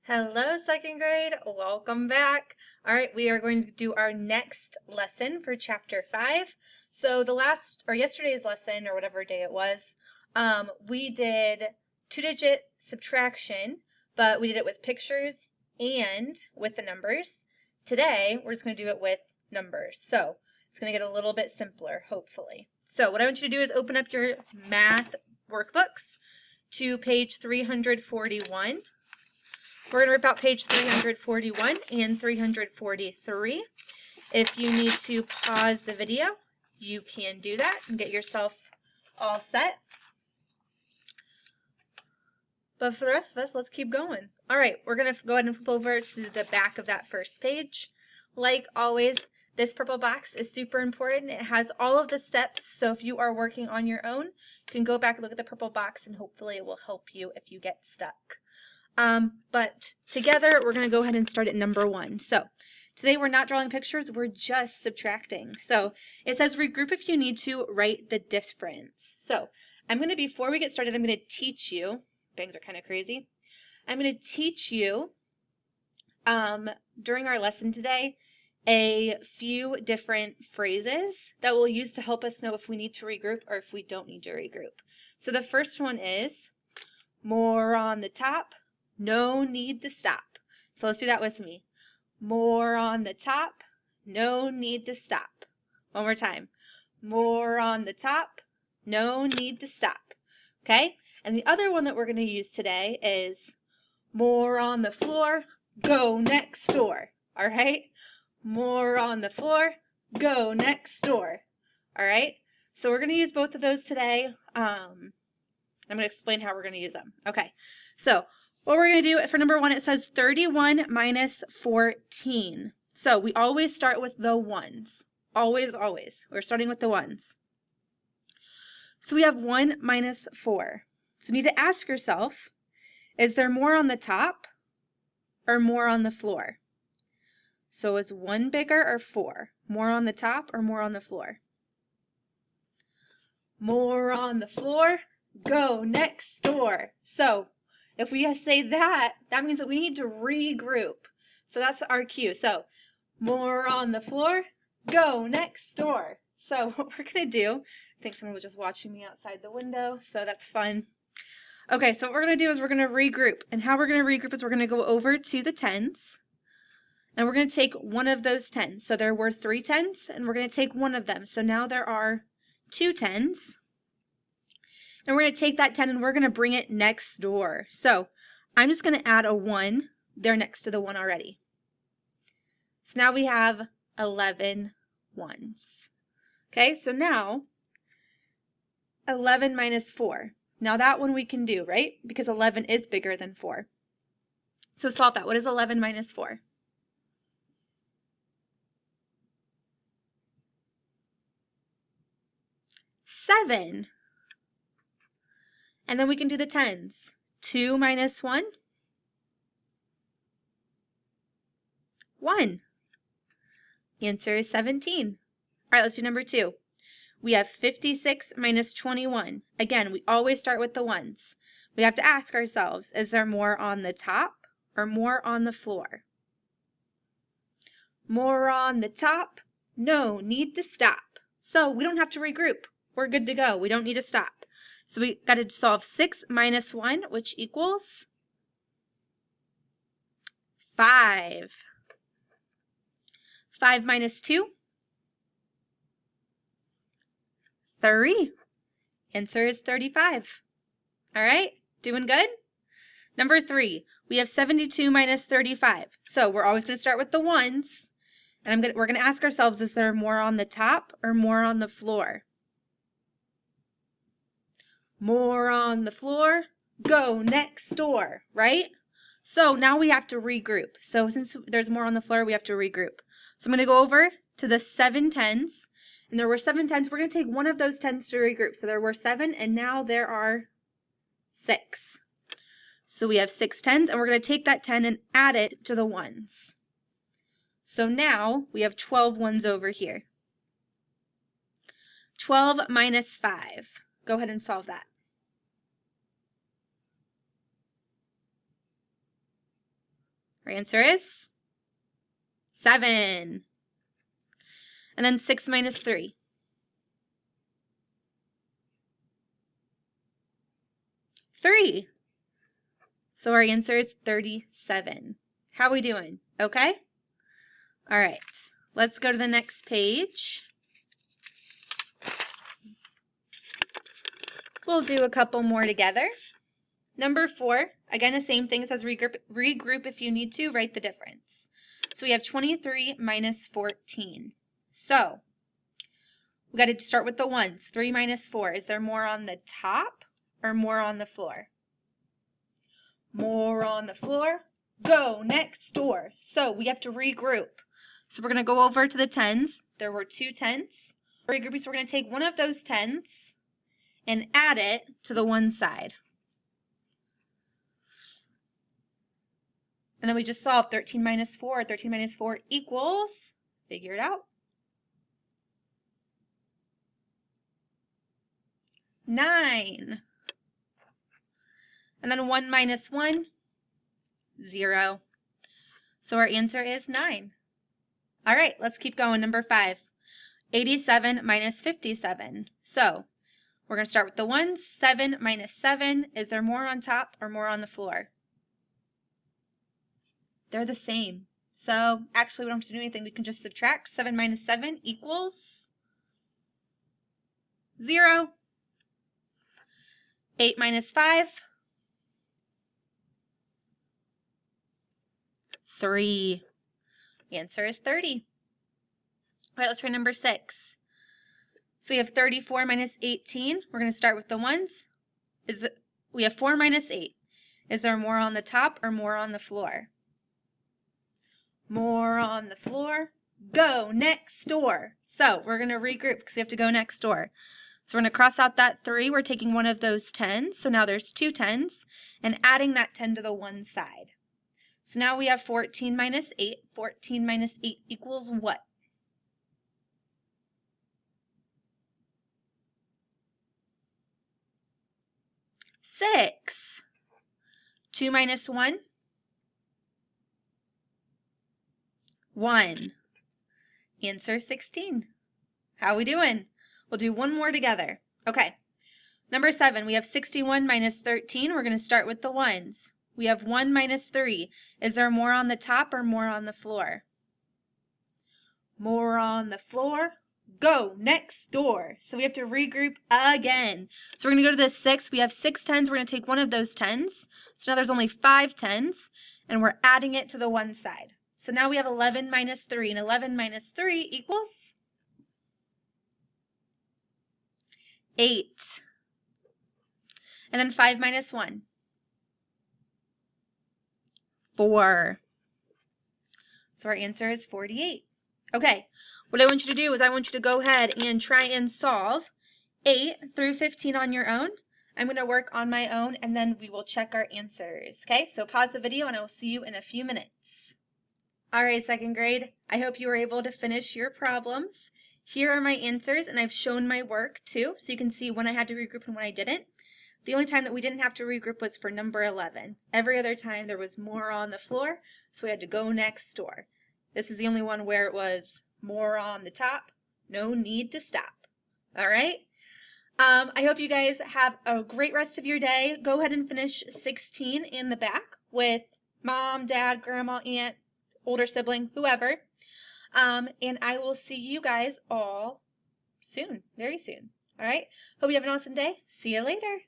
Hello, second grade. Welcome back. All right, we are going to do our next lesson for chapter 5. So yesterday's lesson, or whatever day it was, we did two-digit subtraction, but we did it with pictures and with the numbers. Today, we're just going to do it with numbers. So it's going to get a little bit simpler, hopefully. So what I want you to do is open up your math workbooks to page 341. We're going to rip out page 341 and 343. If you need to pause the video, you can do that and get yourself all set. But for the rest of us, let's keep going. All right, we're going to go ahead and flip over to the back of that first page. Like always, this purple box is super important. It has all of the steps, so if you are working on your own, you can go back and look at the purple box, and hopefully it will help you if you get stuck. But together, we're going to go ahead and start at number 1. So today we're not drawing pictures, we're just subtracting. So it says regroup if you need to, write the difference. So before we get started, I'm going to teach you, bangs are kind of crazy, I'm going to teach you during our lesson today a few different phrases that we'll use to help us know if we need to regroup or if we don't need to regroup. So the first one is more on the top, no need to stop. So let's do that with me. More on the top, no need to stop. One more time. More on the top, no need to stop. Okay? And the other one that we're going to use today is more on the floor, go next door. All right? More on the floor, go next door. All right? So we're going to use both of those today. I'm going to explain how we're going to use them. Okay. So what we're going to do for number 1, it says 31 minus 14. So we always start with the ones. Always, always. We're starting with the ones. So we have 1 minus 4. So you need to ask yourself, is there more on the top or more on the floor? So is 1 bigger or 4? More on the top or more on the floor? More on the floor, go next door. So if we say that, that means that we need to regroup. So that's our cue. So more on the floor, go next door. So what we're going to do, I think someone was just watching me outside the window, so that's fun. Okay, so what we're going to do is we're going to regroup. And how we're going to regroup is we're going to go over to the tens. And we're going to take one of those tens. So there were 3 tens, and we're going to take one of them. So now there are 2 tens. And we're going to take that 10 and we're going to bring it next door. So I'm just going to add a 1 there next to the 1 already. So now we have 11 ones. Okay, so now 11 minus 4. Now that one we can do, right? Because 11 is bigger than 4. So solve that. What is 11 minus 4? 7. And then we can do the tens. 2 minus 1? 1. Answer is 17. All right, let's do number 2. We have 56 minus 21. Again, we always start with the ones. We have to ask ourselves, is there more on the top or more on the floor? More on the top, no need to stop. So we don't have to regroup. We're good to go. We don't need to stop. So we got to solve 6 minus 1, which equals 5. 5 minus 2? 3. Answer is 35. All right, doing good? Number 3, we have 72 minus 35. So we're always going to start with the ones. And we're going to ask ourselves, is there more on the top or more on the floor? More on the floor, go next door, right? So now we have to regroup. So since there's more on the floor, we have to regroup. So I'm going to go over to the 7 tens. And there were 7 tens. We're going to take one of those tens to regroup. So there were 7, and now there are 6. So we have 6 tens, and we're going to take that 10 and add it to the ones. So now we have 12 ones over here. 12 minus 5. Go ahead and solve that. Our answer is 7. And then 6 minus 3. 3. So our answer is 37. How are we doing? Okay? All right. Let's go to the next page. We'll do a couple more together. Number 4, again, the same thing. It says regroup if you need to, write the difference. So we have 23 minus 14. So we got to start with the ones. 3 minus 4. Is there more on the top or more on the floor? More on the floor. Go next door. So we have to regroup. So we're going to go over to the tens. There were 2 tens. Regrouping, so we're going to take one of those tens and add it to the one side. And then we just solved 13 minus 4. 13 minus 4 equals, figure it out, 9. And then 1 minus 1, 0. So our answer is 9. All right, let's keep going. Number 5, 87 minus 57. So we're going to start with the ones. 7 minus 7. Is there more on top or more on the floor? They're the same. So actually we don't have to do anything. We can just subtract. 7 minus 7 equals 0. 8 minus 5, 3. Answer is 30. All right, let's try number 6. So we have 34 minus 18. We're going to start with the ones. We have 4 minus 8. Is there more on the top or more on the floor? More on the floor. Go next door. So we're going to regroup because we have to go next door. So we're going to cross out that 3. We're taking one of those 10s. So now there's 2 10s and adding that 10 to the one side. So now we have 14 minus 8. 14 minus 8 equals what? 6. 2 minus 1? 1. Answer 16. How are we doing? We'll do one more together. Okay. Number 7, we have 61 minus 13. We're going to start with the ones. We have 1 minus 3. Is there more on the top or more on the floor? More on the floor. Go next door. So we have to regroup again. So we're going to go to the 6. We have 6 10s. We're going to take one of those 10s. So now there's only 5 10s, and we're adding it to the one side. So now we have 11 minus 3, and 11 minus 3 equals 8. And then 5 minus 1, 4. So our answer is 48. Okay, what I want you to do is I want you to go ahead and try and solve 8 through 15 on your own. I'm going to work on my own, and then we will check our answers. Okay, so pause the video, and I will see you in a few minutes. All right, second grade, I hope you were able to finish your problems. Here are my answers, and I've shown my work too, so you can see when I had to regroup and when I didn't. The only time that we didn't have to regroup was for number 11. Every other time there was more on the floor, so we had to go next door. This is the only one where it was more on the top, no need to stop. All right? I hope you guys have a great rest of your day. Go ahead and finish 16 in the back with mom, dad, grandma, aunt, older sibling, whoever. And I will see you guys all soon, very soon. All right? Hope you have an awesome day. See you later.